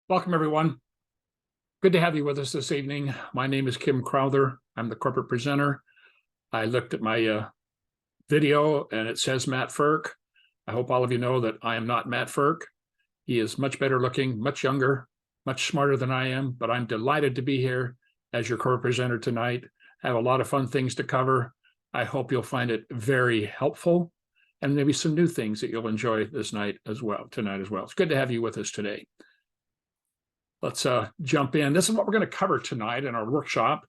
Welcome, everyone. Good to have you with us this evening. My name is Kim Crowther. I'm the corporate presenter. I looked at my video and it says Matt Firk. I hope all of you know that I am not Matt Firk. He is much better looking, much younger, much smarter than I am, but I'm delighted to be here as your corporate presenter tonight. I have a lot of fun things to cover. I hope you'll find it very helpful and maybe some new things that you'll enjoy tonight as well. It's good to have you with us today. Let's jump in. This is what we're going to cover tonight in our workshop.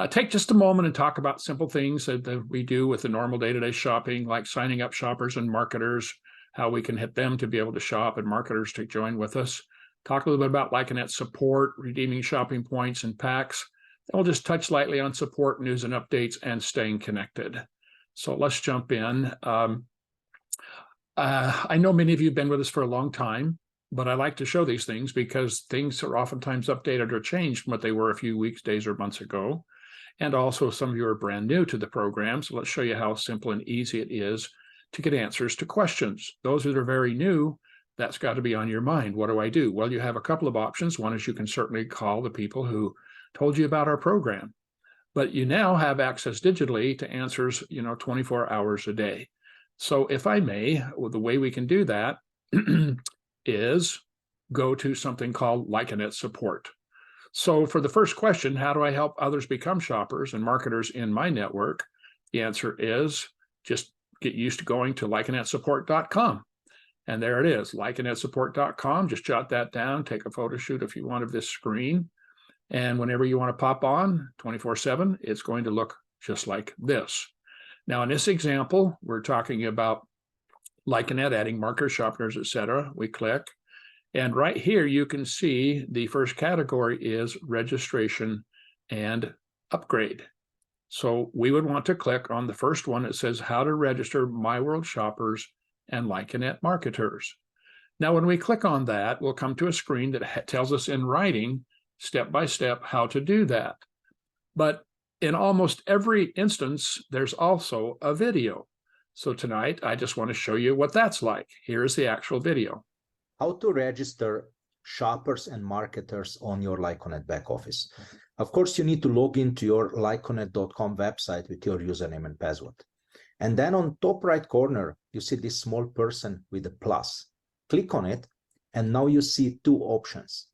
Take just a moment and talk about simple things that we do with the normal day-to-day shopping, like signing up shoppers and marketers, how we can hit them to be able to shop and marketers to join with us. Talk a little bit about LikeNet support, redeeming shopping points and packs. Then we'll just touch lightly on support, news and updates, and staying connected. So let's jump in. I know many of you have been with us for a long time, but I like to show these things because things are oftentimes updated or changed from what they were a few weeks, days, or months ago. And also some of you are brand new to the program. So let's show you how simple and easy it is to get answers to questions. Those that are very new, that's got to be on your mind. What do I do? Well, you have a couple of options. One is you can certainly call the people who told you about our program, but you now have access digitally to answers, 24 hours a day. So if I may, the way we can do that is go to something called LikeNet support. So for the first question, how do I help others become shoppers and marketers in my network? The answer is just get used to going to LikeNetSupport.com. And there it is, LikeNetSupport.com. Just jot that down, take a photo shoot if you want of this screen. And whenever you want to pop on 24/7, it's going to look just like this. Now, in this example, we're talking about LikeNet, adding marketers, shoppers, etc. We click, and right here you can see the first category is registration and upgrade. So we would want to click on the first one that says how to register My World shoppers and LikeNet marketers. Now, when we click on that, we'll come to a screen that tells us in writing, step by step, how to do that. But in almost every instance, there's also a video. So tonight, I just want to show you what that's like. Here's the actual video. How to register shoppers and marketers on your LikeNet back office. Of course, you need to log into your LikeNet.com website with your username and password. And then on top right corner, you see this small person with a plus. Click on it, and now you see two options.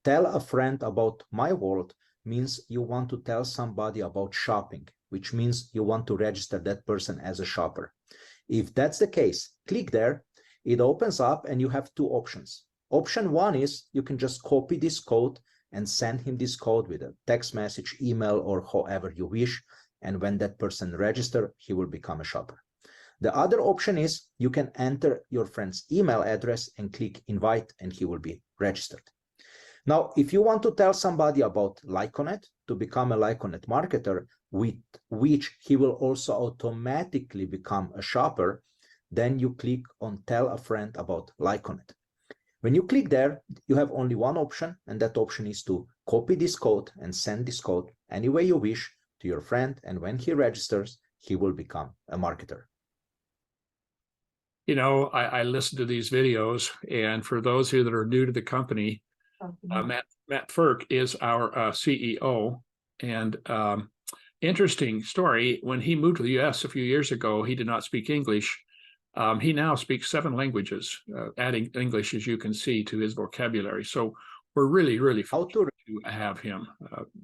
Tell a friend about My World means you want to tell somebody about shopping, which means you want to register that person as a shopper. If that's the case, click there. It opens up and you have two options. Option one is you can just copy this code and send him this code with a text message, email, or however you wish. And when that person registers, he will become a shopper. The other option is you can enter your friend's email address and click invite, and he will be registered. Now, if you want to tell somebody about LikeNet to become a LikeNet marketer, with which he will also automatically become a shopper, then you click on tell a friend about LikeNet. When you click there, you have only one option, and that option is to copy this code and send this code any way you wish to your friend, and when he registers, he will become a marketer. I listen to these videos, and for those of you that are new to the company, Matt Firk is our CEO, and interesting story. When he moved to the U.S. a few years ago, he did not speak English. He now speaks 7 languages, adding English, as you can see, to his vocabulary. So we're really, really fortunate to have him.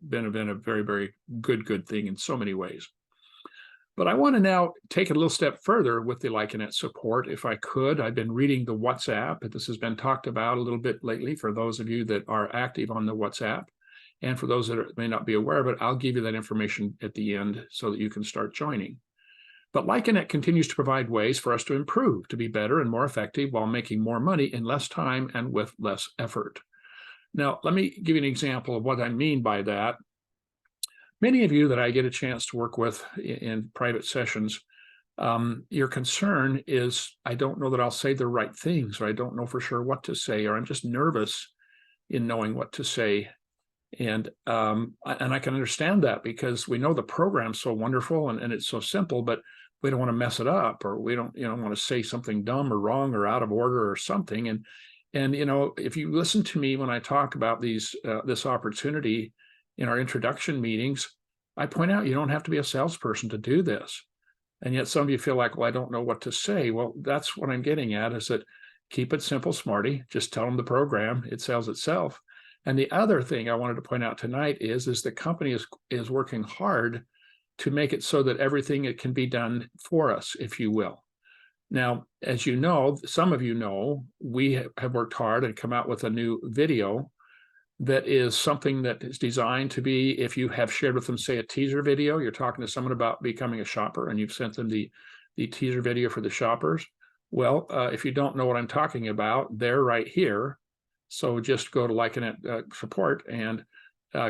Been a very, very good thing in so many ways. But I want to now take it a little step further with the LikeNet support, if I could. I've been reading the WhatsApp. This has been talked about a little bit lately for those of you that are active on the WhatsApp. And for those that may not be aware of it, I'll give you that information at the end so that you can start joining. But LikeNet continues to provide ways for us to improve, to be better and more effective while making more money in less time and with less effort. Now, let me give you an example of what I mean by that. Many of you that I get a chance to work with in private sessions, your concern is, I don't know that I'll say the right things, or I don't know for sure what to say, or I'm just nervous in knowing what to say. And I can understand that because we know the program's so wonderful and it's so simple, but we don't want to mess it up, or we don't want to say something dumb or wrong or out of order or something. And And, if you listen to me when I talk about this opportunity in our introduction meetings, I point out you don't have to be a salesperson to do this. And yet some of you feel like, well, I don't know what to say. Well, that's what I'm getting at, is that keep it simple, smarty. Just tell them the program. It sells itself. And the other thing I wanted to point out tonight is the company is working hard to make it so that everything it can be done for us, if you will. Now, as you know, some of you know, we have worked hard and come out with a new video that is something that is designed to be, if you have shared with them, say, a teaser video, you're talking to someone about becoming a shopper and you've sent them the teaser video for the shoppers. Well, if you don't know what I'm talking about, they're right here. So just go to LikeInit support and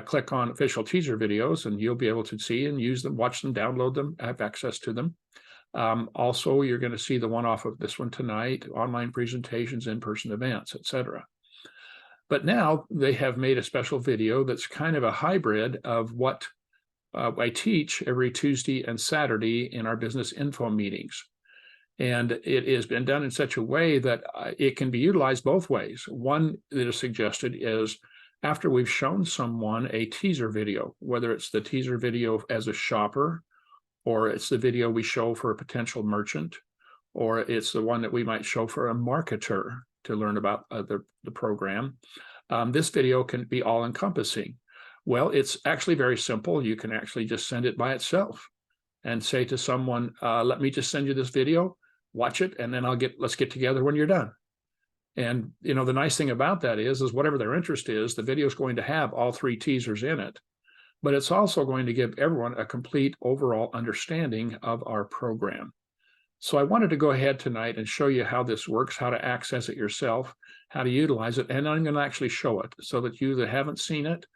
click on official teaser videos, and you'll be able to see and use them, watch them, download them, have access to them. Also, you're going to see the one off of this one tonight, online presentations, in-person events, etc. But now they have made a special video that's kind of a hybrid of what I teach every Tuesday and Saturday in our business info meetings. And it has been done in such a way that it can be utilized both ways. One that is suggested is after we've shown someone a teaser video, whether it's the teaser video as a shopper, or it's the video we show for a potential merchant, or it's the one that we might show for a marketer to learn about the program. This video can be all-encompassing. Well, it's actually very simple. You can actually just send it by itself and say to someone, let me just send you this video, watch it, and then let's get together when you're done. And the nice thing about that is whatever their interest is, the video is going to have all three teasers in it. But it's also going to give everyone a complete overall understanding of our program. So I wanted to go ahead tonight and show you how this works, how to access it yourself, how to utilize it, and I'm going to actually show it so that you that haven't seen it,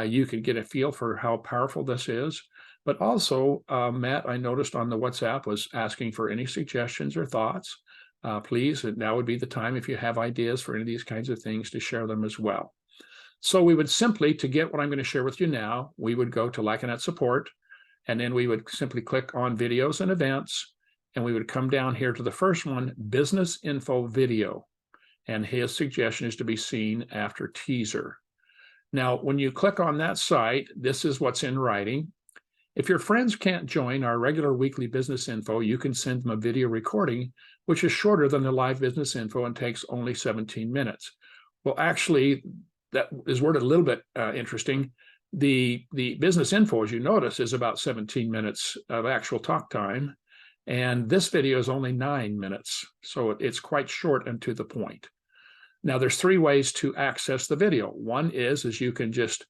you can get a feel for how powerful this is. But also, Matt, I noticed on the WhatsApp was asking for any suggestions or thoughts. Please, now would be the time if you have ideas for any of these kinds of things to share them as well. So we would simply, to get what I'm going to share with you now, we would go to LikeInit support, and then we would simply click on videos and events, and we would come down here to the first one, business info video. And his suggestion is to be seen after teaser. Now, when you click on that site, this is what's in writing. If your friends can't join our regular weekly business info, you can send them a video recording, which is shorter than the live business info and takes only 17 minutes. Well, actually, that is worded a little bit interesting. The business info, as you notice, is about 17 minutes of actual talk time. And this video is only 9 minutes. So it's quite short and to the point. Now, there's three ways to access the video. One is you can just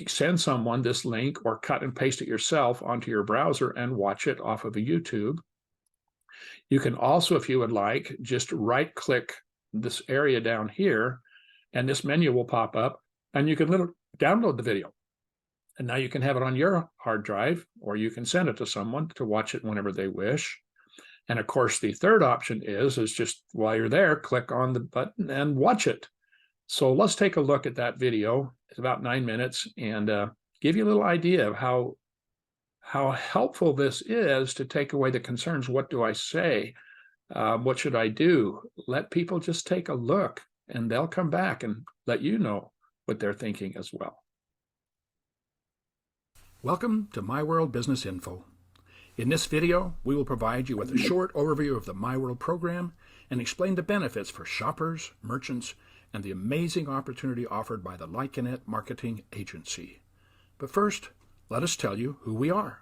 send someone this link or cut and paste it yourself onto your browser and watch it off of a YouTube. You can also, if you would like, just right-click this area down here, and this menu will pop up, and you can download the video. And now you can have it on your hard drive, or you can send it to someone to watch it whenever they wish. And of course, the third option is just while you're there, click on the button and watch it. So let's take a look at that video. It's about 9 minutes, and give you a little idea of how helpful this is to take away the concerns. What do I say? What should I do? Let people just take a look, and they'll come back and let you know what they're thinking as well. Welcome to My World Business Info. In this video, we will provide you with a short overview of the My World program and explain the benefits for shoppers, merchants, and the amazing opportunity offered by the LikeInit Marketing Agency. But first, let us tell you who we are.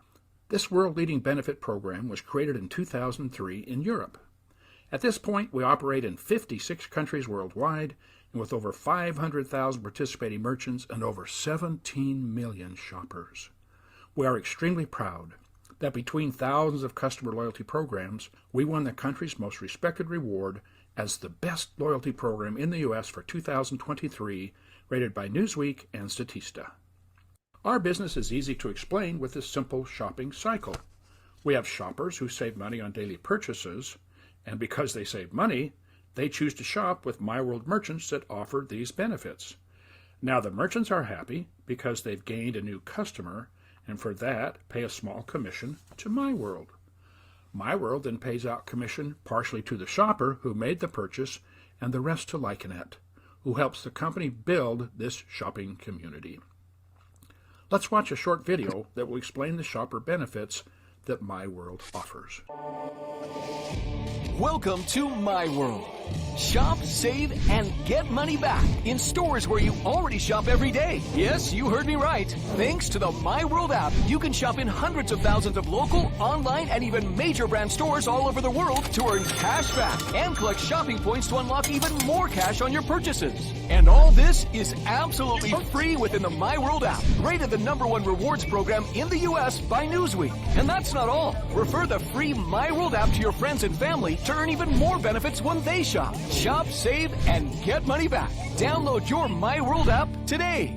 This world-leading benefit program was created in 2003 in Europe. At this point, we operate in 56 countries worldwide, and with over 500,000 participating merchants and over 17 million shoppers. We are extremely proud that between thousands of customer loyalty programs, we won the country's most respected reward as the best loyalty program in the U.S. for 2023, rated by Newsweek and Statista. Our business is easy to explain with this simple shopping cycle. We have shoppers who save money on daily purchases, and because they save money, they choose to shop with My World merchants that offer these benefits. Now the merchants are happy because they've gained a new customer, and for that pay a small commission to My World. My World then pays out commission partially to the shopper who made the purchase and the rest to Likenet, who helps the company build this shopping community. Let's watch a short video that will explain the shopper benefits that MyWorld offers. Welcome to My World. Shop, save, and get money back in stores where you already shop every day. Yes, you heard me right. Thanks to the My World app, you can shop in hundreds of thousands of local, online, and even major brand stores all over the world to earn cash back and collect shopping points to unlock even more cash on your purchases. And all this is absolutely free within the My World app, rated the #1 rewards program in the US by Newsweek. And that's not all. Refer the free My World app to your friends and family to earn even more benefits when they shop. Shop, save, and get money back. Download your My World app today.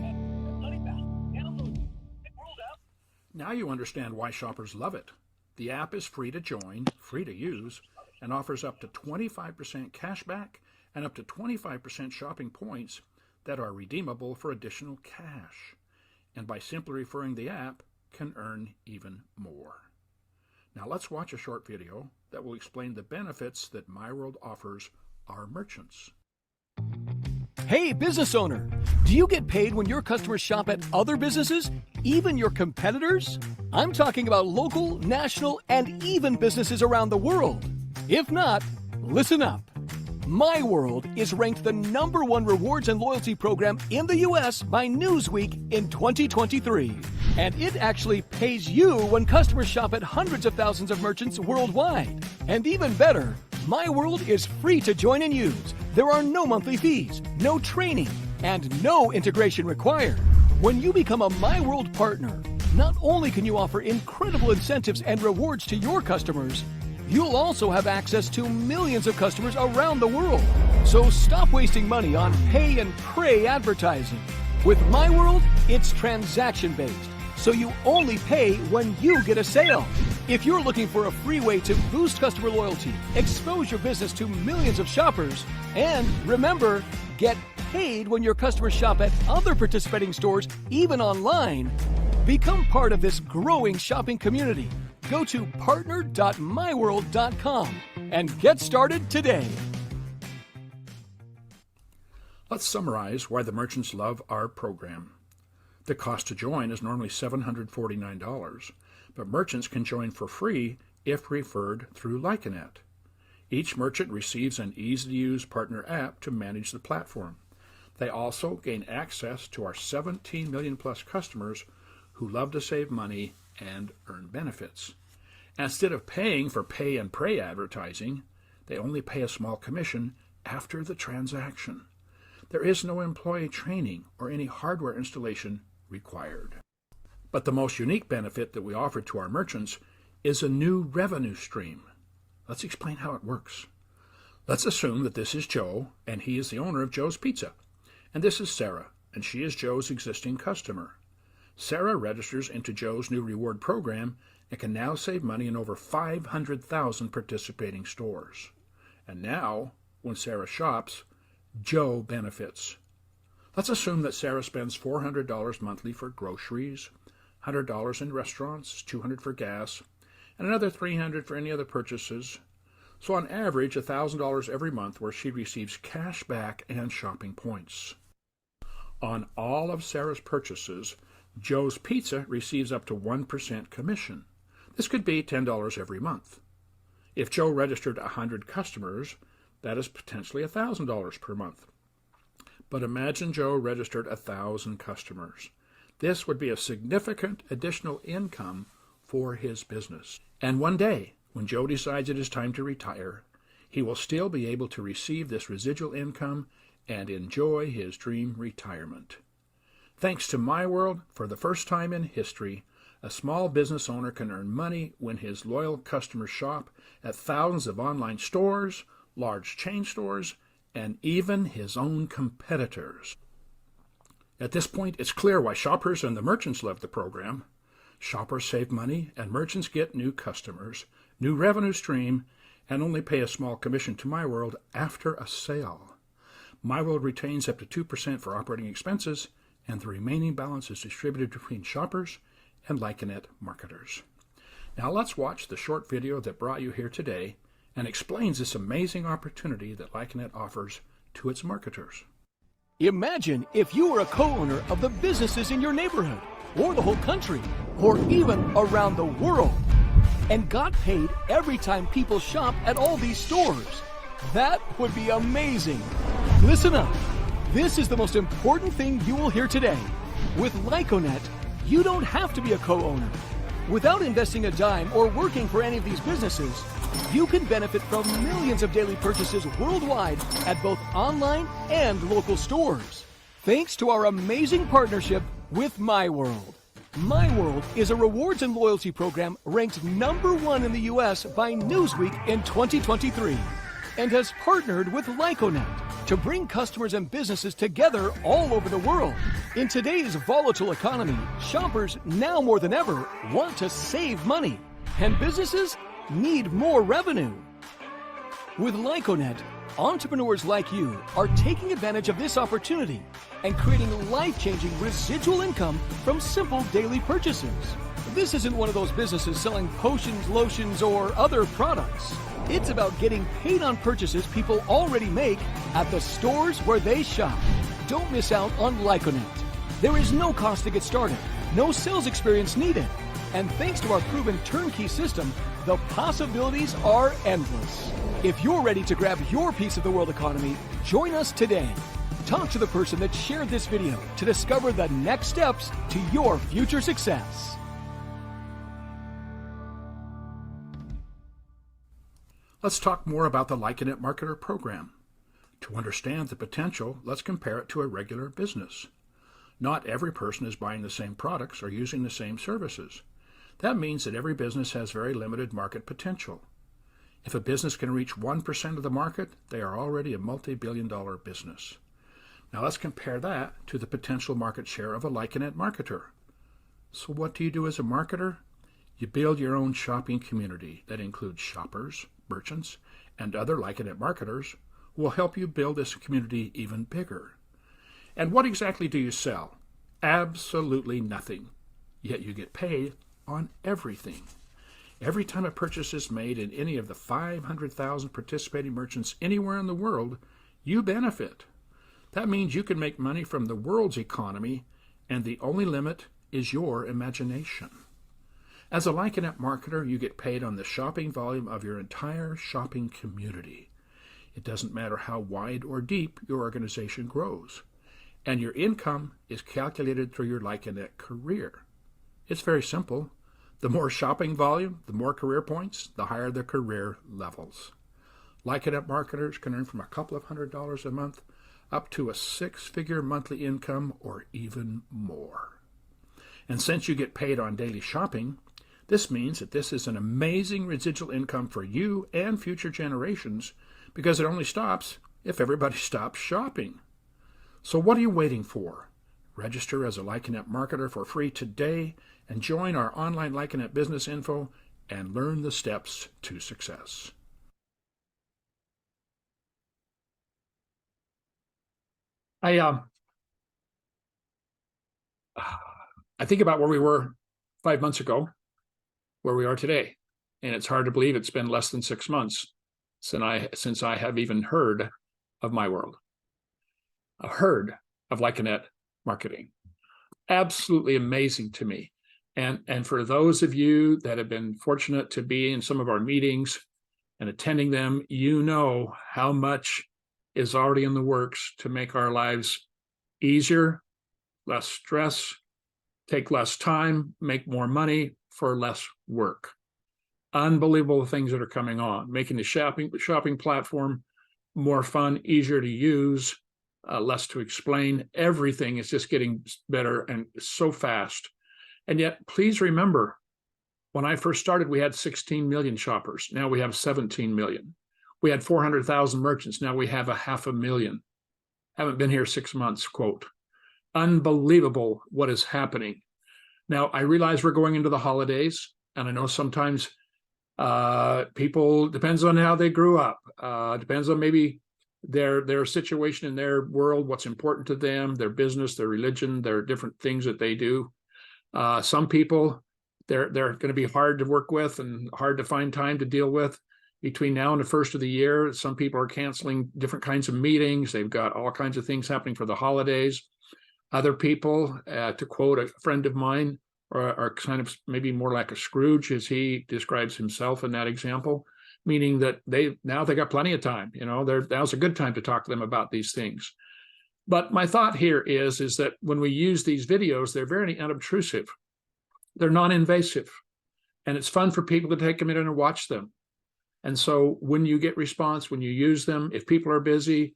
Now you understand why shoppers love it. The app is free to join, free to use, and offers up to 25% cash back and up to 25% shopping points that are redeemable for additional cash. And by simply referring the app, can earn even more. Now let's watch a short video that will explain the benefits that MyWorld offers our merchants. Hey, business owner, do you get paid when your customers shop at other businesses, even your competitors? I'm talking about local, national, and even businesses around the world. If not, listen up. MyWorld is ranked the #1 rewards and loyalty program in the US by Newsweek in 2023. And it actually pays you when customers shop at hundreds of thousands of merchants worldwide. And even better, MyWorld is free to join and use. There are no monthly fees, no training, and no integration required. When you become a MyWorld partner, not only can you offer incredible incentives and rewards to your customers, you'll also have access to millions of customers around the world. So stop wasting money on pay and pray advertising. With MyWorld, it's transaction-based, so you only pay when you get a sale. If you're looking for a free way to boost customer loyalty, expose your business to millions of shoppers, and remember, get paid when your customers shop at other participating stores, even online, become part of this growing shopping community. Go to partner.myworld.com and get started today. Let's summarize why the merchants love our program. The cost to join is normally $749, but merchants can join for free if referred through Likenet. Each merchant receives an easy-to-use partner app to manage the platform. They also gain access to our 17 million plus customers who love to save money and earn benefits. Instead of paying for pay and pray advertising, they only pay a small commission after the transaction. There is no employee training or any hardware installation required. But the most unique benefit that we offer to our merchants is a new revenue stream. Let's explain how it works. Let's assume that this is Joe, and he is the owner of Joe's Pizza. And this is Sarah, and she is Joe's existing customer. Sarah registers into Joe's new reward program and can now save money in over 500,000 participating stores. And now, when Sarah shops, Joe benefits. Let's assume that Sarah spends $400 monthly for groceries, $100 in restaurants, $200 for gas, and another $300 for any other purchases. So on average, $1,000 every month where she receives cash back and shopping points. On all of Sarah's purchases, Joe's Pizza receives up to 1% commission. This could be $10 every month. If Joe registered 100 customers, that is potentially $1,000 per month. But imagine Joe registered 1,000 customers. This would be a significant additional income for his business. And one day, when Joe decides it is time to retire, he will still be able to receive this residual income and enjoy his dream retirement. Thanks to MyWorld, for the first time in history, a small business owner can earn money when his loyal customers shop at thousands of online stores, large chain stores, and even his own competitors. At this point, it's clear why shoppers and the merchants love the program. Shoppers save money, and merchants get new customers, new revenue stream, and only pay a small commission to MyWorld after a sale. MyWorld retains up to 2% for operating expenses, and the remaining balance is distributed between shoppers and Likenet marketers. Now let's watch the short video that brought you here today and explains this amazing opportunity that Lycanet offers to its marketers. Imagine if you were a co-owner of the businesses in your neighborhood, or the whole country, or even around the world, and got paid every time people shop at all these stores. That would be amazing. Listen up. This is the most important thing you will hear today. With Lyconet, you don't have to be a co-owner. Without investing a dime or working for any of these businesses, you can benefit from millions of daily purchases worldwide at both online and local stores. Thanks to our amazing partnership with MyWorld. MyWorld is a rewards and loyalty program ranked #1 in the US by Newsweek in 2023 and has partnered with Lyconet to bring customers and businesses together all over the world. In today's volatile economy, shoppers now more than ever want to save money, and businesses need more revenue. With Lyconet, entrepreneurs like you are taking advantage of this opportunity and creating life-changing residual income from simple daily purchases. This isn't one of those businesses selling potions, lotions, or other products. It's about getting paid on purchases people already make at the stores where they shop. Don't miss out on Lyconet. There is no cost to get started, no sales experience needed, and thanks to our proven turnkey system, the possibilities are endless. If you're ready to grab your piece of the world economy, join us today. Talk to the person that shared this video to discover the next steps to your future success. Let's talk more about the Lycanet Marketer program. To understand the potential, let's compare it to a regular business. Not every person is buying the same products or using the same services. That means that every business has very limited market potential. If a business can reach 1% of the market, they are already a multi-billion-dollar business. Now let's compare that to the potential market share of a Lycanet marketer. So what do you do as a marketer? You build your own shopping community that includes shoppers, merchants, and other Lycanet marketers who will help you build this community even bigger. And what exactly do you sell? Absolutely nothing. Yet you get paid on everything. Every time a purchase is made in any of the 500,000 participating merchants anywhere in the world, you benefit. That means you can make money from the world's economy, and the only limit is your imagination. As a Lycanet marketer, you get paid on the shopping volume of your entire shopping community. It doesn't matter how wide or deep your organization grows. And your income is calculated through your Lycanet career. It's very simple. The more shopping volume, the more career points, the higher the career levels. Lycanet marketers can earn from a couple of $100s a month up to a 6-figure monthly income or even more. And since you get paid on daily shopping, this means that this is an amazing residual income for you and future generations because it only stops if everybody stops shopping. So what are you waiting for? Register as a Lycanet marketer for free today and join our online Lycanet business info and learn the steps to success. I think about where we were 5 months ago, where we are today, and it's hard to believe it's been less than 6 months since I have even heard of MyWorld, heard of Lycanet marketing. Absolutely amazing to me. And for those of you that have been fortunate to be in some of our meetings and attending them, you know how much is already in the works to make our lives easier, less stress, take less time, make more money for less work. Unbelievable things that are coming on, making the shopping platform more fun, easier to use, less to explain. Everything is just getting better and so fast. And yet, please remember, when I first started, we had 16 million shoppers. Now we have 17 million. We had 400,000 merchants. Now we have 500,000. Haven't been here 6 months, quote. Unbelievable what is happening. Now, I realize we're going into the holidays, and I know sometimes people, depends on how they grew up, depends on maybe their situation in their world, what's important to them, their business, their religion, their different things that they do. Some people, they're going to be hard to work with and hard to find time to deal with. between now and the first of the year. Some people are canceling different kinds of meetings. They've got all kinds of things happening for the holidays. Other people, to quote a friend of mine, are kind of maybe more like a Scrooge, as he describes himself in that example, meaning that they got plenty of time. Now's a good time to talk to them about these things. But my thought here is that when we use these videos, they're very unobtrusive. They're non-invasive. And it's fun for people to take a minute and watch them. And so when you get response, when you use them, if people are busy,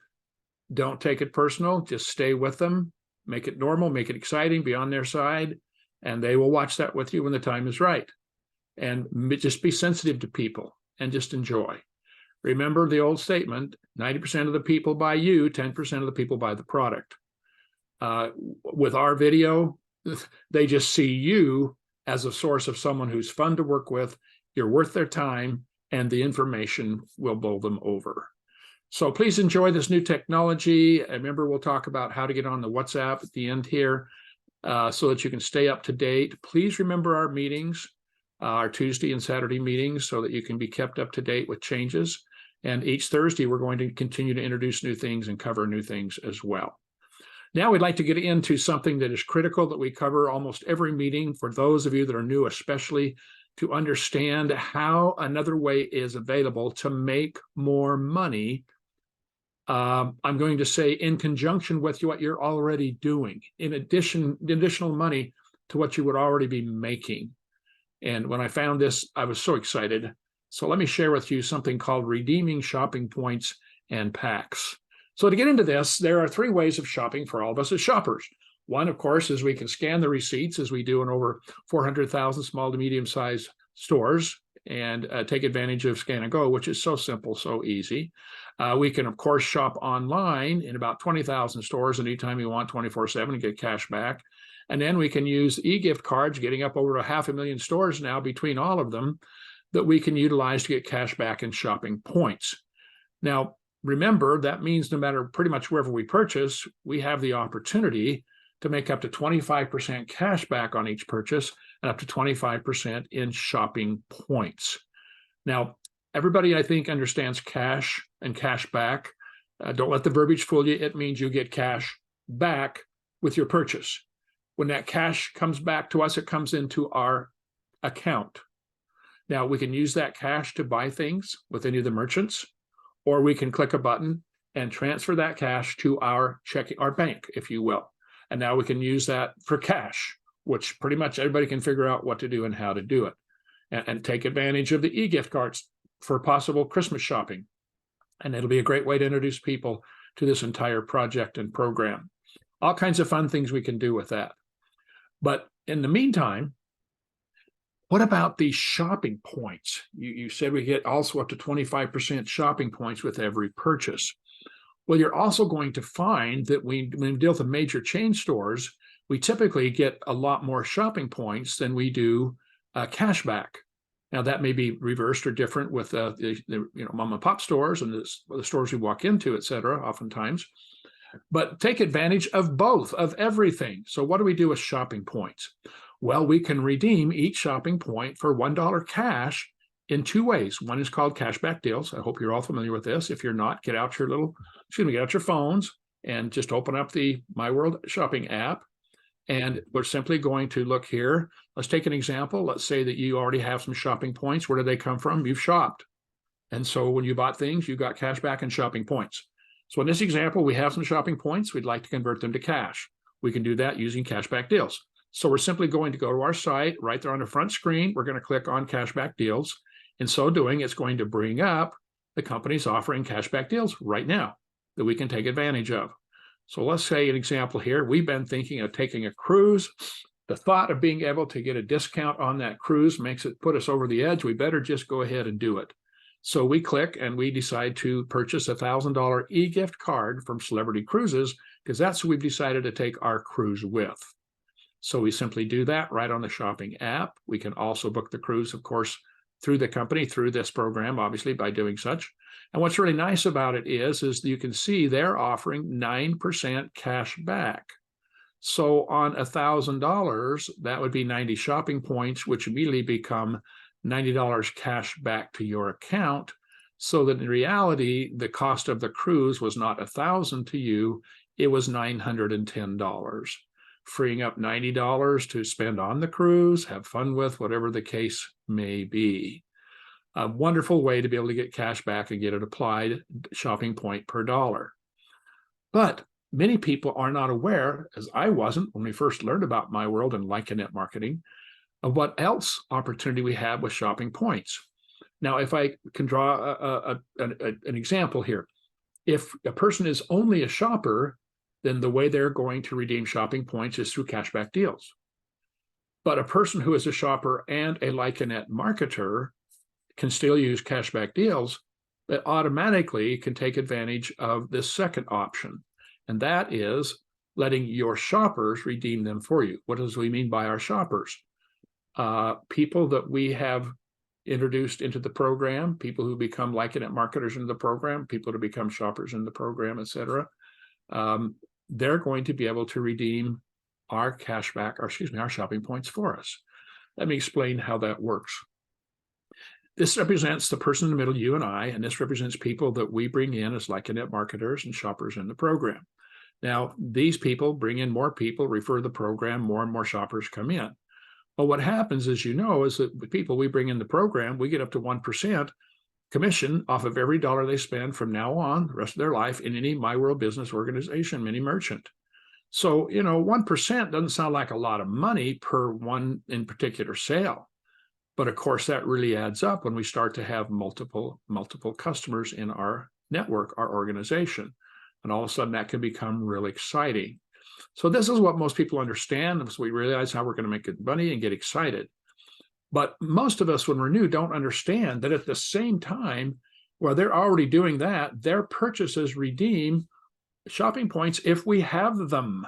don't take it personal. Just stay with them. Make it normal. Make it exciting. Be on their side. And they will watch that with you when the time is right. And just be sensitive to people and just enjoy. Remember the old statement, 90% of the people buy you, 10% of the people buy the product. With our video, they just see you as a source of someone who's fun to work with, you're worth their time, and the information will bowl them over. So please enjoy this new technology. Remember, we'll talk about how to get on the WhatsApp at the end here so that you can stay up to date. Please remember our meetings, our Tuesday and Saturday meetings, so that you can be kept up to date with changes. And each Thursday, we're going to continue to introduce new things and cover new things as well. Now we'd like to get into something that is critical that we cover almost every meeting for those of you that are new, especially to understand how another way is available to make more money. I'm going to say in conjunction with what you're already doing, in addition, additional money to what you would already be making. And when I found this, I was so excited. So let me share with you something called redeeming shopping points and packs. So to get into this, there are three ways of shopping for all of us as shoppers. One, of course, is we can scan the receipts, as we do in over 400,000 small to medium-sized stores, and take advantage of Scan and Go, which is so simple, so easy. We can, of course, shop online in about 20,000 stores anytime you want, 24/7, and get cash back. And then we can use e-gift cards, getting up over 500,000 stores now between all of them, that we can utilize to get cash back and shopping points. Now, remember, that means no matter pretty much wherever we purchase, we have the opportunity to make up to 25% cash back on each purchase and up to 25% in shopping points. Now, everybody, I think, understands cash and cash back. Don't let the verbiage fool you. It means you get cash back with your purchase. When that cash comes back to us, it comes into our account. Now, we can use that cash to buy things with any of the merchants, or we can click a button and transfer that cash to our bank, if you will. And now we can use that for cash, which pretty much everybody can figure out what to do and how to do it, and take advantage of the e-gift cards for possible Christmas shopping. And it'll be a great way to introduce people to this entire project and program. All kinds of fun things we can do with that. But in the meantime, what about these shopping points? You said we get also up to 25% shopping points with every purchase. Well, you're also going to find that when we deal with major chain stores, we typically get a lot more shopping points than we do cash back. Now, that may be reversed or different with the mom and pop stores and the stores we walk into, et cetera, oftentimes. But take advantage of both, of everything. So what do we do with shopping points? Well, we can redeem each shopping point for $1 cash in two ways. One is called cashback deals. I hope you're all familiar with this. If you're not, get out your phones and just open up the My World Shopping app. And we're simply going to look here. Let's take an example. Let's say that you already have some shopping points. Where did they come from? You've shopped. And so when you bought things, you got cash back and shopping points. So in this example, we have some shopping points. We'd like to convert them to cash. We can do that using cashback deals. So we're simply going to go to our site right there on the front screen. We're going to click on cashback deals. In so doing, it's going to bring up the companies offering cashback deals right now that we can take advantage of. So let's say an example here. We've been thinking of taking a cruise. The thought of being able to get a discount on that cruise put us over the edge. We better just go ahead and do it. So we click and we decide to purchase a $1,000 e-gift card from Celebrity Cruises because that's who we've decided to take our cruise with. So we simply do that right on the shopping app. We can also book the cruise, of course, through the company, through this program, obviously, by doing such. And what's really nice about it is you can see they're offering 9% cash back. So on $1,000, that would be 90 shopping points, which immediately become $90 cash back to your account. So that in reality, the cost of the cruise was not $1,000 to you, it was $910, freeing up $90 to spend on the cruise, have fun with, whatever the case may be. A wonderful way to be able to get cash back and get it applied, shopping point per dollar. But many people are not aware, as I wasn't when we first learned about My World and Lycanet marketing, of what else opportunity we have with shopping points. Now, if I can draw an example here, if a person is only a shopper, then the way they're going to redeem shopping points is through cashback deals. But a person who is a shopper and a Lycanet marketer can still use cashback deals, but automatically can take advantage of this second option. And that is letting your shoppers redeem them for you. What does we mean by our shoppers? People that we have introduced into the program, people who become Lycanet marketers in the program, people to become shoppers in the program, etc. They're going to be able to redeem our cashback, or excuse me, our shopping points for us. Let me explain how that works. This represents the person in the middle, you and I, and this represents people that we bring in as Lycanet marketers and shoppers in the program. Now, these people bring in more people, refer the program, more and more shoppers come in. Well, what happens, as you know, is that the people we bring in the program, we get up to 1% commission off of every dollar they spend from now on, the rest of their life, in any My World business organization, mini merchant. So, 1% doesn't sound like a lot of money per one in particular sale. But of course, that really adds up when we start to have multiple customers in our network, our organization. And all of a sudden, that can become really exciting. So this is what most people understand. So we realize how we're going to make good money and get excited. But most of us, when we're new, don't understand that at the same time, while they're already doing that, their purchases redeem shopping points if we have them.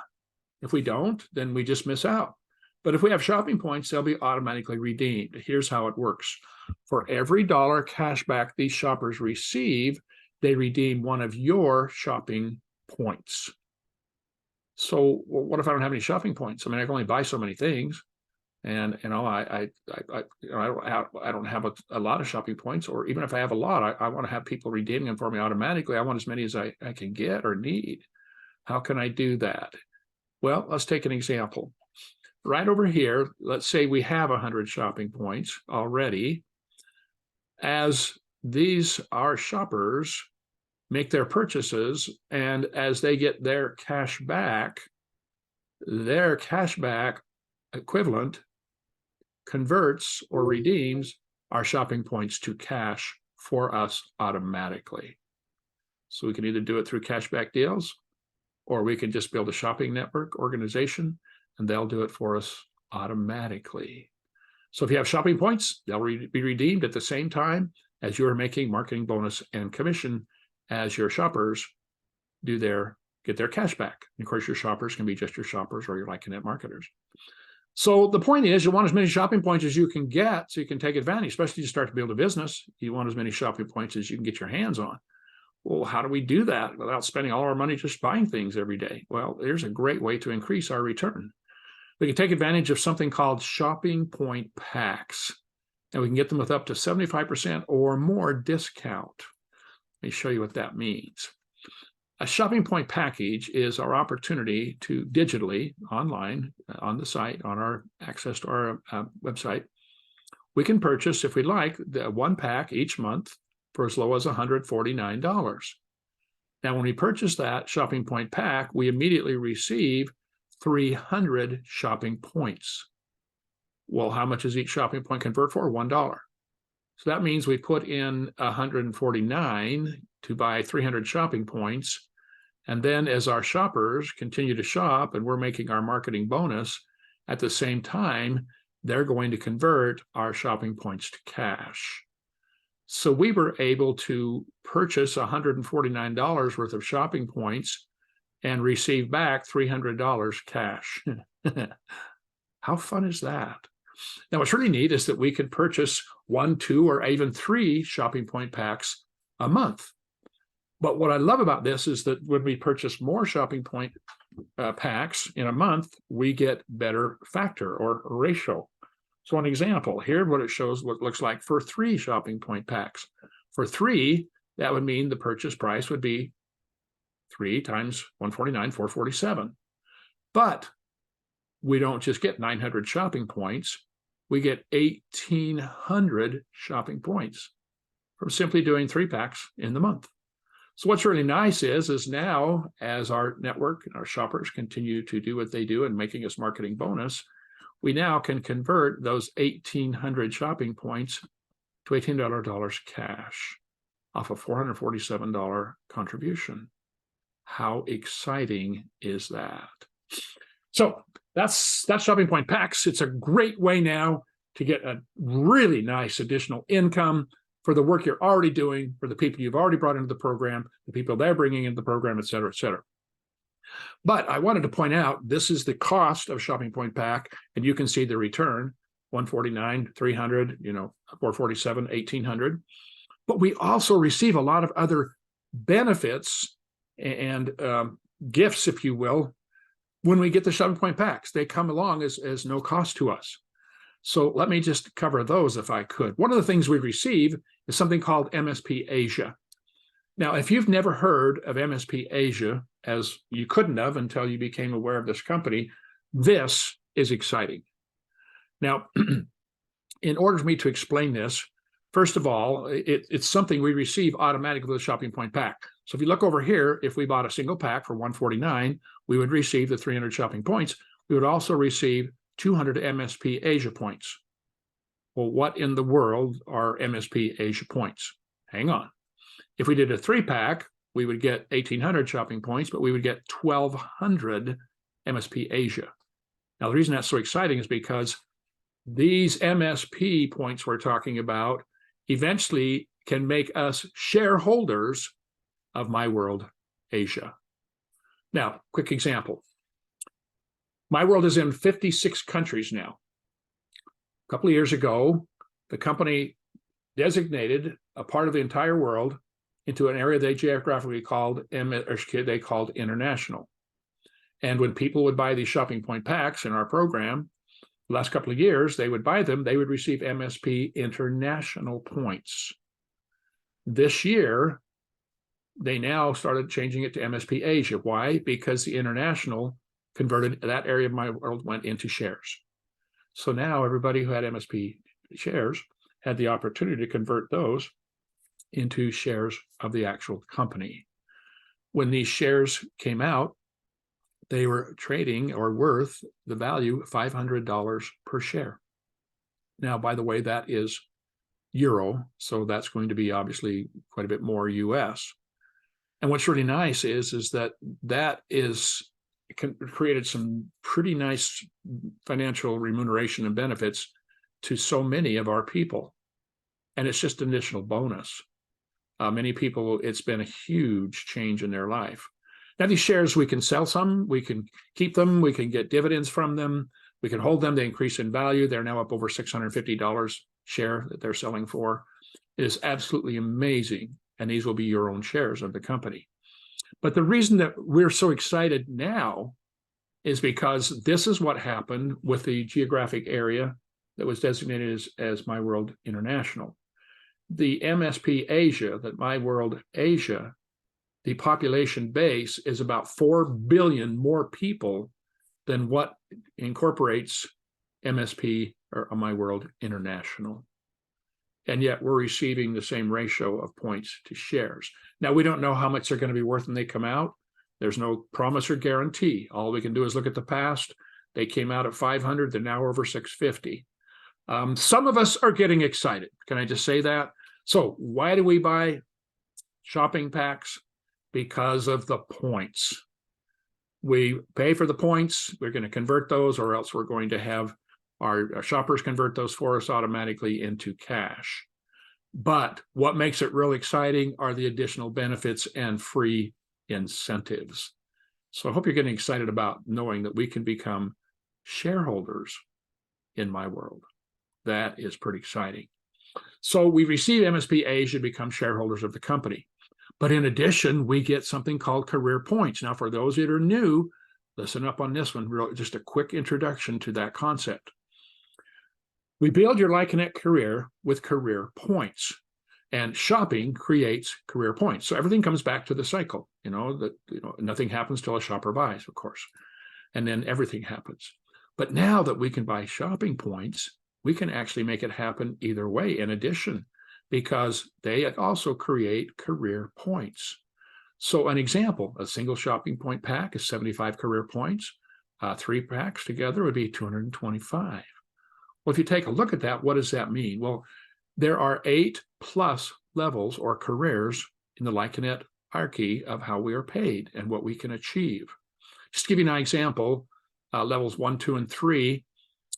If we don't, then we just miss out. But if we have shopping points, they'll be automatically redeemed. Here's how it works. For every dollar cash back these shoppers receive, they redeem one of your shopping points. So what if I don't have any shopping points? I mean, I can only buy so many things. And, I don't have a lot of shopping points, or even if I have a lot, I want to have people redeeming them for me automatically. I want as many as I can get or need. How can I do that? Well, let's take an example. Right over here, let's say we have 100 shopping points already. As these, our shoppers, make their purchases, and as they get their cash back equivalent converts or redeems our shopping points to cash for us automatically. So we can either do it through cashback deals, or we can just build a shopping network organization and they'll do it for us automatically. So if you have shopping points, they'll be redeemed at the same time as you're making marketing bonus and commission as your shoppers get their cash back. And of course, your shoppers can be just your shoppers or your Lycanet marketers. So the point is, you want as many shopping points as you can get so you can take advantage, especially to start to build a business. You want as many shopping points as you can get your hands on. Well, how do we do that without spending all our money just buying things every day? Well, there's a great way to increase our return. We can take advantage of something called shopping point packs, and we can get them with up to 75% or more discount. Let me show you what that means. A shopping point package is our opportunity to digitally, online, on the site, on our access to our website, we can purchase, if we like, the one pack each month for as low as $149. Now, when we purchase that shopping point pack, we immediately receive 300 shopping points. Well, how much does each shopping point convert for? $1. So that means we put in $149 to buy 300 shopping points. And then as our shoppers continue to shop and we're making our marketing bonus, at the same time, they're going to convert our shopping points to cash. So we were able to purchase $149 worth of shopping points and receive back $300 cash. How fun is that? Now, what's really neat is that we could purchase 1, 2, or even 3 shopping point packs a month. But what I love about this is that when we purchase more shopping point packs in a month, we get better factor or ratio. So an example, here what it shows what it looks like for 3 shopping point packs. For 3, that would mean the purchase price would be 3 times 149, 447. But we don't just get 900 shopping points. We get 1,800 shopping points from simply doing 3-packs in the month. So what's really nice is now as our network and our shoppers continue to do what they do and making us marketing bonus, we now can convert those 1,800 shopping points to $1,800 cash off a $447 contribution. How exciting is that? So that's Shopping Point Packs. It's a great way now to get a really nice additional income for the work you're already doing, for the people you've already brought into the program, the people they're bringing into the program, et cetera, et cetera. But I wanted to point out, this is the cost of Shopping Point Pack, and you can see the return, 149, 300, 447, 1,800. But we also receive a lot of other benefits and gifts, if you will, when we get the Shopping Point Packs. They come along as no cost to us. So let me just cover those if I could. One of the things we receive is something called MSP Asia. Now, if you've never heard of MSP Asia, as you couldn't have until you became aware of this company, this is exciting. Now, in order for me to explain this, first of all, it's something we receive automatically with the Shopping Point Pack. So if you look over here, if we bought a single pack for $149, we would receive the 300 shopping points. We would also receive 200 MSP Asia points. Well, what in the world are MSP Asia points? Hang on. If we did a 3-pack, we would get 1,800 shopping points, but we would get 1,200 MSP Asia. Now, the reason that's so exciting is because these MSP points we're talking about eventually can make us shareholders of My World Asia. Now, quick example. My World is in 56 countries now. A couple of years ago, the company designated a part of the entire world into an area they geographically called international. And when people would buy these Shopping Point Packs in our program, the last couple of years, they would buy them, they would receive MSP International points. This year, they now started changing it to MSP Asia. Why? Because the international converted, that area of My World went into shares. So now everybody who had MSP shares had the opportunity to convert those into shares of the actual company. When these shares came out, they were trading or worth the value $500 per share. Now, by the way, that is euro, so that's going to be obviously quite a bit more US. And what's really nice is that created some pretty nice financial remuneration and benefits to so many of our people. And it's just an additional bonus. Many people, it's been a huge change in their life. Now, these shares, we can sell some, we can keep them, we can get dividends from them, we can hold them, they increase in value. They're now up over $650 share that they're selling for. It is absolutely amazing. And these will be your own shares of the company. But the reason that we're so excited now is because this is what happened with the geographic area that was designated as My World International. The MSP Asia, that My World Asia, the population base is about 4 billion more people than what incorporates MSP or My World International. And yet we're receiving the same ratio of points to shares. Now, we don't know how much they're going to be worth when they come out. There's no promise or guarantee. All we can do is look at the past. They came out at 500, they're now over 650. Some of us are getting excited. Can I just say that? So why do we buy shopping packs? Because of the points. We pay for the points, we're going to convert those, or else we're going to have our shoppers convert those for us automatically into cash. But what makes it really exciting are the additional benefits and free incentives. So I hope you're getting excited about knowing that we can become shareholders in My World. That is pretty exciting. So we receive MSP Asia, become shareholders of the company. But in addition, we get something called career points. Now, for those that are new, listen up on this one, just a quick introduction to that concept. We build your LikeConnect career with career points. And shopping creates career points. So everything comes back to the cycle, nothing happens till a shopper buys, of course. And then everything happens. But now that we can buy shopping points, we can actually make it happen either way in addition, because they also create career points. So an example, a single shopping point pack is 75 career points. 3 packs together would be 225. Well, if you take a look at that, what does that mean? Well, there are 8+ levels or careers in the Lycanet hierarchy of how we are paid and what we can achieve. Just to give you an example, levels 1, 2, and 3,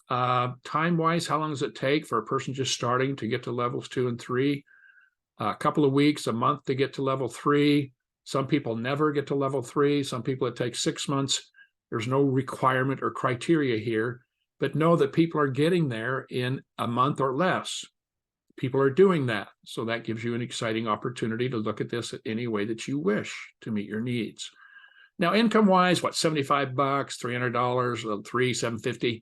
time-wise, how long does it take for a person just starting to get to levels 2 and 3? A couple of weeks, a month to get to level 3. Some people never get to level 3. Some people it takes 6 months. There's no requirement or criteria here, but know that people are getting there in a month or less. People are doing that. So that gives you an exciting opportunity to look at this any way that you wish to meet your needs. Now, income-wise, what, $75, $300, 3, $750.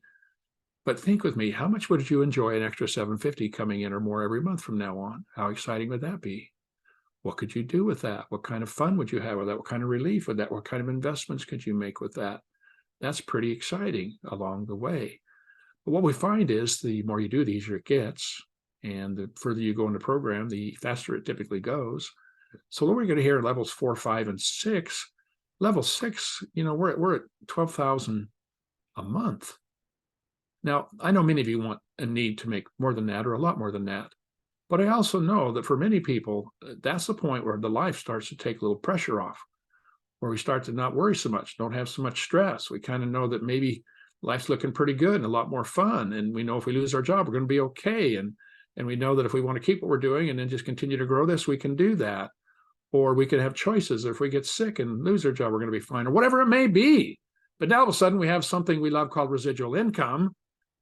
But think with me, how much would you enjoy an extra $750 coming in or more every month from now on? How exciting would that be? What could you do with that? What kind of fun would you have with that? What kind of relief with that? What kind of investments could you make with that? That's pretty exciting along the way. But what we find is the more you do, the easier it gets. And the further you go in the program, the faster it typically goes. So what we're going to hear levels 4, 5, and 6. Level 6, we're at $12,000 a month. Now, I know many of you want a need to make more than that or a lot more than that. But I also know that for many people, that's the point where the life starts to take a little pressure off, where we start to not worry so much, don't have so much stress. We kind of know that maybe life's looking pretty good and a lot more fun. And we know if we lose our job, we're going to be okay. And we know that if we want to keep what we're doing and then just continue to grow this, we can do that. Or we could have choices. If we get sick and lose our job, we're going to be fine, or whatever it may be. But now all of a sudden we have something we love called residual income.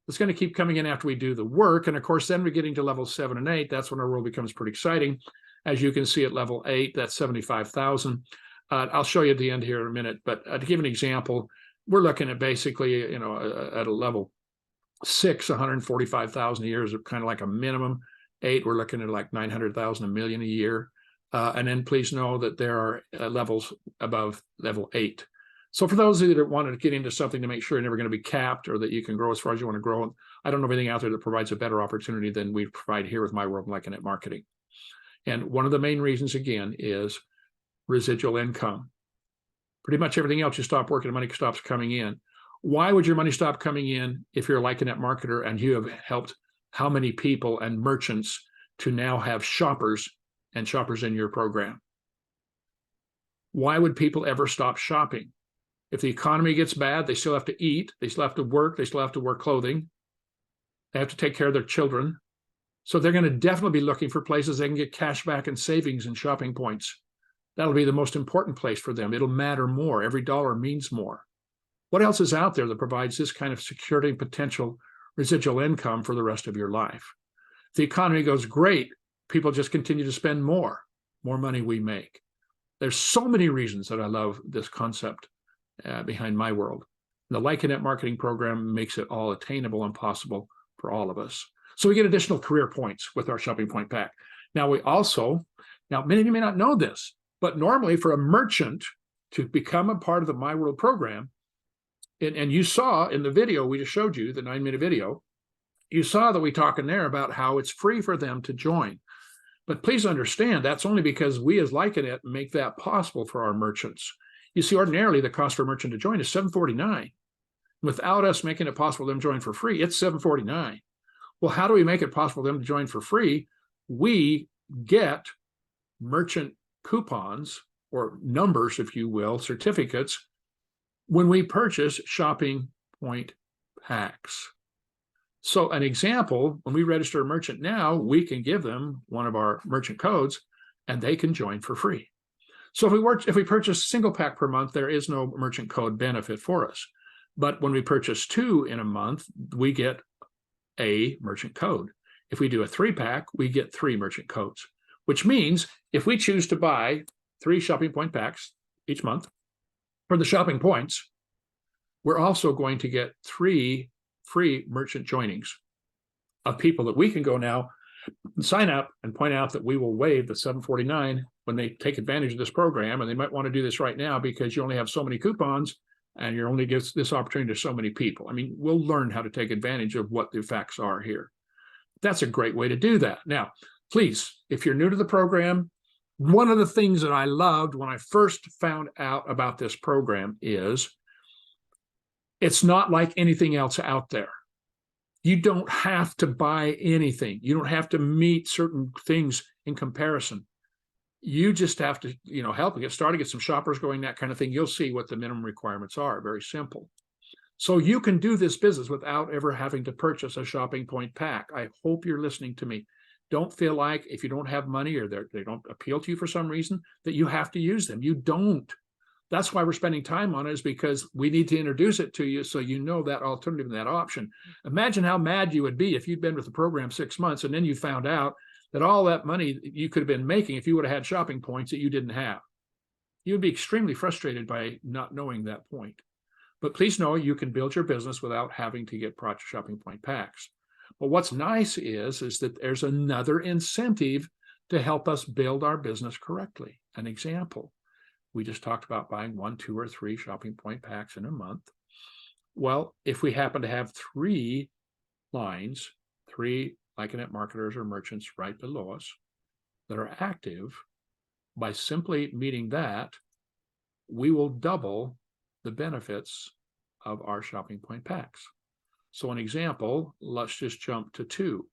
It's going to keep coming in after we do the work. And of course, then we're getting to level 7 and 8. That's when our world becomes pretty exciting. As you can see at level 8, that's 75,000. I'll show you at the end here in a minute. But to give an example, we're looking at basically, at a level 6, 145,000 a year is kind of like a minimum. 8, we're looking at like 900,000, $1 million a year. And then please know that there are levels above level 8. So for those of you that want to get into something to make sure you're never going to be capped or that you can grow as far as you want to grow, I don't know of anything out there that provides a better opportunity than we provide here with My World Lycanet Marketing. And one of the main reasons, again, is residual income. Pretty much everything else, you stop working, the money stops coming in. Why would your money stop coming in if you're a Lycanet marketer and you have helped how many people and merchants to now have shoppers and shoppers in your program? Why would people ever stop shopping? If the economy gets bad, they still have to eat, they still have to work, they still have to wear clothing, they have to take care of their children. So they're going to definitely be looking for places they can get cash back and savings and shopping points. That'll be the most important place for them. It'll matter more. Every dollar means more. What else is out there that provides this kind of security and potential residual income for the rest of your life? If the economy goes great, people just continue to spend more money we make. There's so many reasons that I love this concept behind My World. The Lycanet marketing program makes it all attainable and possible for all of us. So we get additional career points with our shopping point pack. Now many of you may not know this, but normally for a merchant to become a part of the My World program, and you saw in the video we just showed you, the 9-minute video, you saw that we talk in there about how it's free for them to join. But please understand, that's only because we as Lycanet make that possible for our merchants. You see, ordinarily, the cost for a merchant to join is $749. Without us making it possible for them to join for free, it's $749. Well, how do we make it possible for them to join for free? We get merchant coupons or numbers, if you will, certificates, when we purchase shopping point packs. So an example, when we register a merchant now, we can give them one of our merchant codes and they can join for free. So if we purchase a single pack per month, there is no merchant code benefit for us. But when we purchase 2 in a month, we get a merchant code. If we do a 3-pack, we get 3 merchant codes, which means if we choose to buy 3 shopping point packs each month for the shopping points, we're also going to get 3 free merchant joinings of people that we can go now sign up and point out that we will waive the $7.49 when they take advantage of this program. And they might want to do this right now because you only have so many coupons and you only give this opportunity to so many people. I mean, we'll learn how to take advantage of what the facts are here. That's a great way to do that. Now, please, if you're new to the program, one of the things that I loved when I first found out about this program is it's not like anything else out there. You don't have to buy anything. You don't have to meet certain things in comparison. You just have to, help get started, get some shoppers going, that kind of thing. You'll see what the minimum requirements are. Very simple. So you can do this business without ever having to purchase a Shopping Point pack. I hope you're listening to me. Don't feel like if you don't have money or they don't appeal to you for some reason that you have to use them. You don't. That's why we're spending time on it, is because we need to introduce it to you so you know that alternative and that option. Imagine how mad you would be if you'd been with the program 6 months and then you found out that all that money you could have been making if you would have had shopping points that you didn't have. You would be extremely frustrated by not knowing that point. But please know you can build your business without having to get Shopping Point packs. But what's nice is that there's another incentive to help us build our business correctly. An example, we just talked about buying 1, 2, or 3 Shopping Point packs in a month. Well, if we happen to have 3 lines, 3 Iconet marketers or merchants right below us that are active, by simply meeting that, we will double the benefits of our Shopping Point packs. So an example, let's just jump to 2.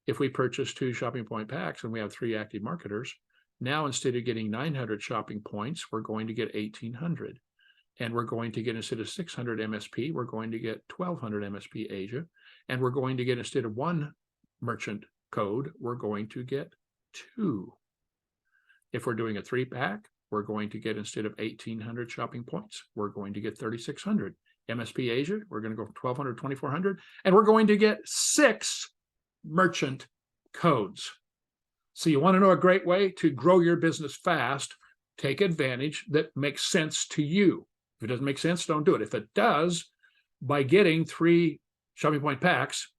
If we purchase 2 Shopping Point packs and we have 3 active marketers, now instead of getting 900 shopping points, we're going to get 1,800. And we're going to get, instead of 600 MSP, we're going to get 1,200 MSP Asia. And we're going to get, instead of 1 merchant code, we're going to get 2. If we're doing a 3-pack, we're going to get, instead of 1,800 shopping points, we're going to get 3,600. MSP Asia, we're going to go from 1,200 to 2,400, and we're going to get 6 merchant codes. So you want to know a great way to grow your business fast, take advantage that makes sense to you. If it doesn't make sense, don't do it. If it does, by getting 3 Shopping Point packs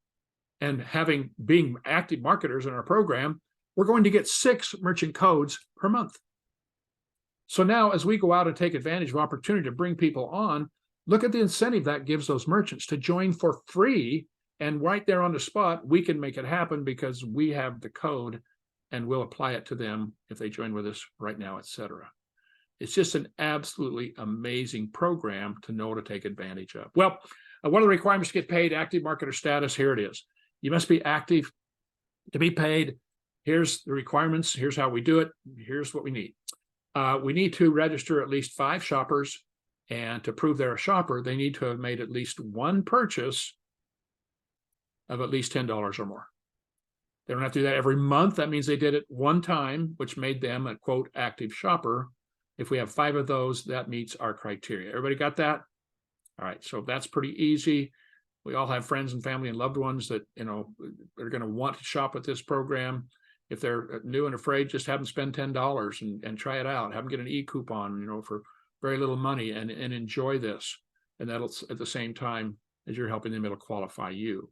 and being active marketers in our program, we're going to get 6 merchant codes per month. So now as we go out and take advantage of opportunity to bring people on, look at the incentive that gives those merchants to join for free. And right there on the spot, we can make it happen because we have the code and we'll apply it to them if they join with us right now, etc. It's just an absolutely amazing program to know to take advantage of. Well, one of the requirements to get paid, active marketer status, here it is. You must be active to be paid. Here's the requirements. Here's how we do it. Here's what we need. We need to register at least 5 shoppers. And to prove they're a shopper, they need to have made at least 1 purchase of at least $10 or more. They don't have to do that every month. That means they did it one time, which made them a, quote, active shopper. If we have 5 of those, that meets our criteria. Everybody got that? All right, so that's pretty easy. We all have friends and family and loved ones that, are going to want to shop with this program. If they're new and afraid, just have them spend $10 and try it out. Have them get an e-coupon, for very little money and enjoy this. And that'll, at the same time as you're helping them, it'll qualify you.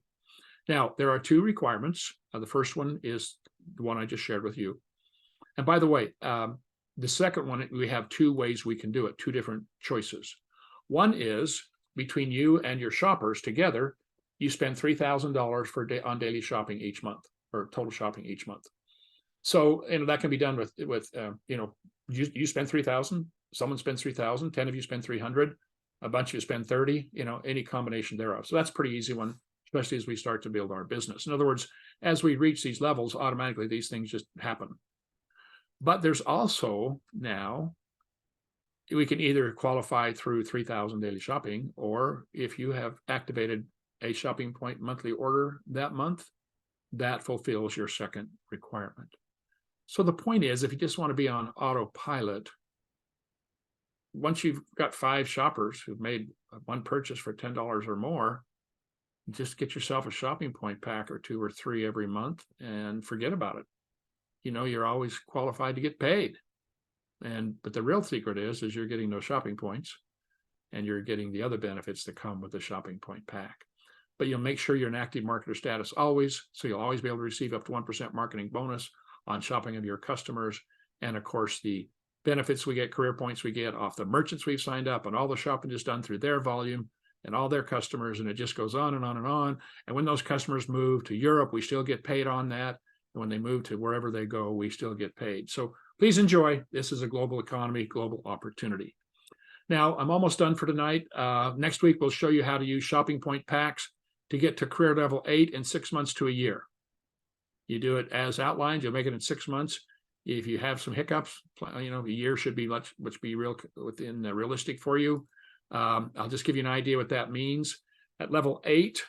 Now, there are 2 requirements. The first one is the one I just shared with you. And by the way, the second one, we have 2 ways we can do it, 2 different choices. One is between you and your shoppers together, you spend $3,000 on daily shopping each month, or total shopping each month. So, that can be done with you spend $3,000, someone spends $3,000, 10 of you spend $300, a bunch of you spend $30, any combination thereof. So that's a pretty easy one, especially as we start to build our business. In other words, as we reach these levels, automatically these things just happen. But there's also now, we can either qualify through 3,000 daily shopping, or if you have activated a Shopping Point monthly order that month, that fulfills your second requirement. So the point is, if you just want to be on autopilot, once you've got 5 shoppers who've made 1 purchase for $10 or more, just get yourself a Shopping Point pack or 2 or 3 every month and forget about it. You're always qualified to get paid. But the real secret is you're getting those shopping points and you're getting the other benefits that come with the Shopping Point pack. but you'll make sure you're an active marketer status always. So you'll always be able to receive up to 1% marketing bonus on shopping of your customers. And of course, the benefits we get, career points we get off the merchants we've signed up, and all the shopping is done through their volume and all their customers. And it just goes on and on and on. And when those customers move to Europe, we still get paid on that. And when they move to wherever they go, we still get paid. So please enjoy. This is a global economy, global opportunity. Now, I'm almost done for tonight. Next week, we'll show you how to use shopping point packs to get to career level 8 in 6 months to a year. You do it as outlined, you'll make it in 6 months. If you have some hiccups, a year should be realistic for you. I'll just give you an idea what that means. At level 8,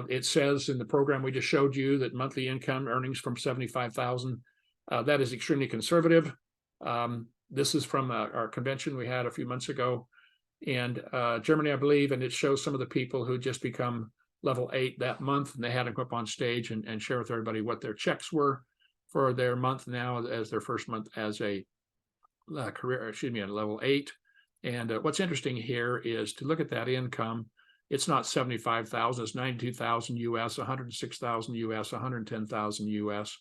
it says in the program we just showed you that monthly income earnings from 75,000. That is extremely conservative. This is from our convention we had a few months ago in Germany, I believe, and it shows some of the people who just become level 8 that month, and they had to go up on stage and share with everybody what their checks were for their month now as their first month as a at level 8. And what's interesting here is to look at that income. It's not 75,000, it's 92,000 US, 106,000 US, 110,000 US.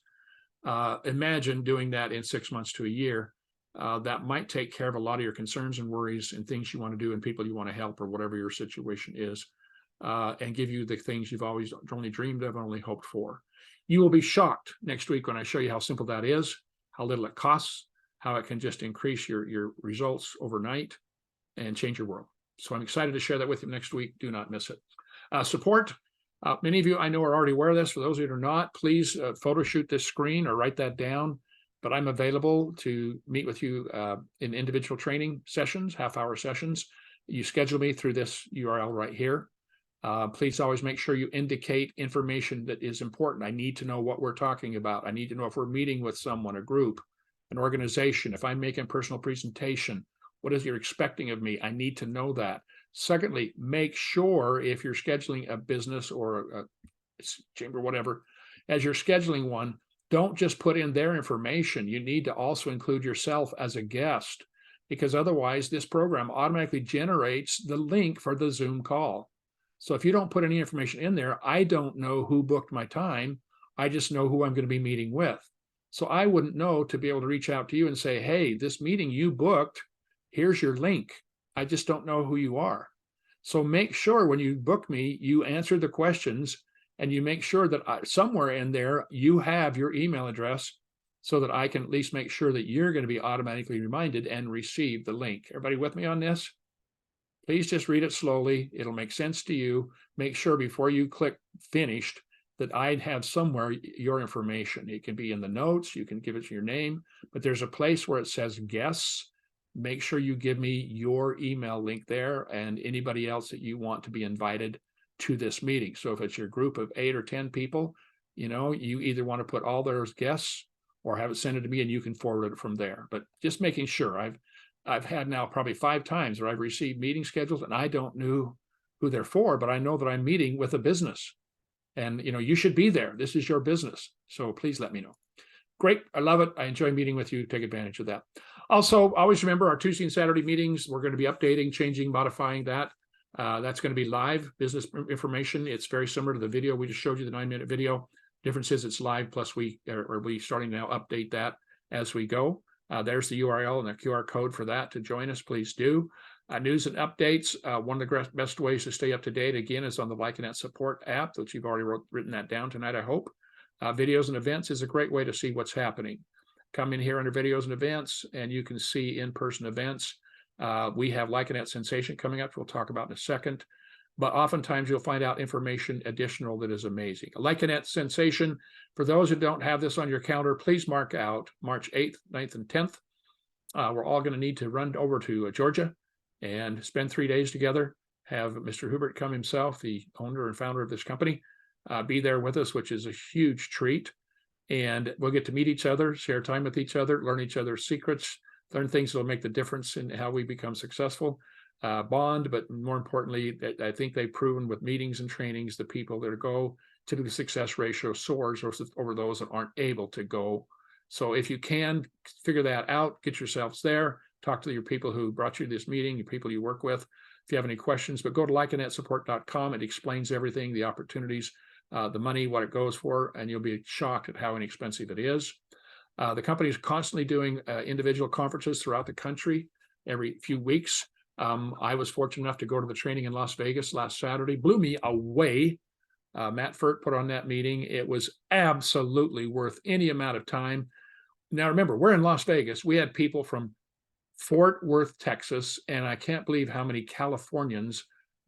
Imagine doing that in 6 months to a year. That might take care of a lot of your concerns and worries and things you want to do and people you want to help or whatever your situation is, and give you the things you've always only dreamed of, only hoped for. You will be shocked next week when I show you how simple that is, how little it costs, how it can just increase your results overnight and change your world. So I'm excited to share that with you next week. Do not miss it. Support. Many of you I know are already aware of this. For those of you who are not, please photo shoot this screen or write that down. But I'm available to meet with you in individual training sessions, half-hour sessions. You schedule me through this URL right here. Please always make sure you indicate information that is important. I need to know what we're talking about. I need to know if we're meeting with someone, a group, an organization. If I'm making a personal presentation, what is you're expecting of me? I need to know that. Secondly, make sure if you're scheduling a business or a chamber, whatever, as you're scheduling one, don't just put in their information. You need to also include yourself as a guest, because otherwise this program automatically generates the link for the Zoom call. So if you don't put any information in there, I don't know who booked my time. I just know who I'm going to be meeting with. So I wouldn't know to be able to reach out to you and say, hey, this meeting you booked, here's your link. I just don't know who you are. So make sure when you book me, you answer the questions and you make sure that somewhere in there you have your email address so that I can at least make sure that you're going to be automatically reminded and receive the link. Everybody with me on this? Please just read it slowly. It'll make sense to you. Make sure before you click finished that I'd have somewhere your information. It can be in the notes. You can give it your name, but there's a place where it says guests. Make sure you give me your email link there and anybody else that you want to be invited to this meeting. So if it's your group of 8 or 10 people, you either want to put all those guests or have it sent it to me and you can forward it from there. But just making sure. I've had now probably 5 times where I've received meeting schedules and I don't know who they're for, but I know that I'm meeting with a business and you should be there. This is your business. So please let me know. Great. I love it. I enjoy meeting with you. Take advantage of that. Also, always remember our Tuesday and Saturday meetings. We're going to be updating, changing, modifying that. That's going to be live business information. It's very similar to the video we just showed you, the 9-minute video. Difference is it's live, plus we starting now update that as we go. There's the URL and the QR code for that to join us. Please do. News and updates. One of the best ways to stay up to date, again, is on the LikeItNet support app, which you've already written that down tonight, I hope. Videos and events is a great way to see what's happening. Come in here under videos and events, and you can see in-person events. We have LikeItNet Sensation coming up, we'll talk about in a second. But oftentimes you'll find out information additional that is amazing. LikeItNet Sensation, for those who don't have this on your calendar, please mark out March 8th, 9th, and 10th. We're all going to need to run over to Georgia and spend 3 days together. Have Mr. Hubert come himself, the owner and founder of this company, be there with us, which is a huge treat. And we'll get to meet each other, share time with each other, learn each other's secrets, learn things that will make the difference in how we become successful, bond. But more importantly, I think they've proven with meetings and trainings, the people that go, typically success ratio soars over those that aren't able to go. So if you can figure that out, get yourselves there. talk to your people who brought you to this meeting, your people you work with, if you have any questions. But go to likenetsupport.com. It explains everything, the opportunities, the money, what it goes for, and you'll be shocked at how inexpensive it is. The company is constantly doing individual conferences throughout the country every few weeks. I was fortunate enough to go to the training in Las Vegas last Saturday. Blew me away. Matt Furt put on that meeting. It was absolutely worth any amount of time. Now, remember, we're in Las Vegas. We had people from Fort Worth, Texas, and I can't believe how many Californians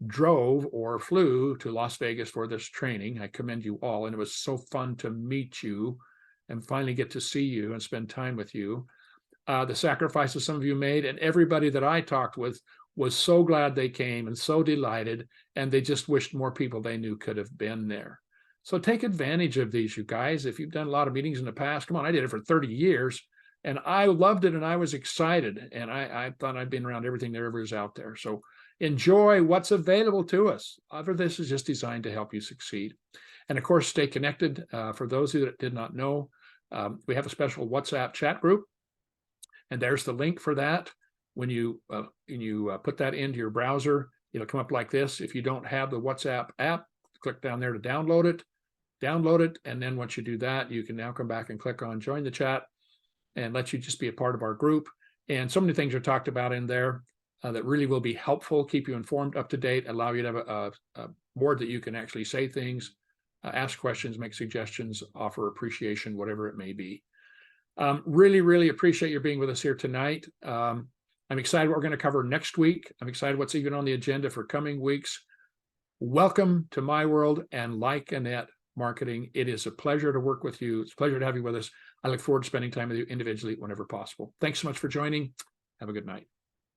drove or flew to Las Vegas for this training. I commend you all, and it was so fun to meet you and finally get to see you and spend time with you. The sacrifices some of you made, and everybody that I talked with was so glad they came and so delighted, and they just wished more people they knew could have been there. So take advantage of these, you guys. If you've done a lot of meetings in the past, come on, I did it for 30 years, and I loved it, and I was excited, and I thought I'd been around everything there ever is out there. So enjoy what's available to us. Other this is just designed to help you succeed. And of course, stay connected. For those of you that did not know, we have a special WhatsApp chat group, and there's the link for that. When you put that into your browser, it'll come up like this. If you don't have the WhatsApp app, click down there to download it, and then once you do that, you can now come back and click on join the chat and let you just be a part of our group. And so many things are talked about in there that really will be helpful, keep you informed, up to date, allow you to have a board that you can actually say things, ask questions, make suggestions, offer appreciation, whatever it may be. Really, really appreciate you being with us here tonight. I'm excited what we're going to cover next week. I'm excited what's even on the agenda for coming weeks. Welcome to my world and Like Annette Marketing. It is a pleasure to work with you. It's a pleasure to have you with us. I look forward to spending time with you individually whenever possible. Thanks so much for joining. Have a good night.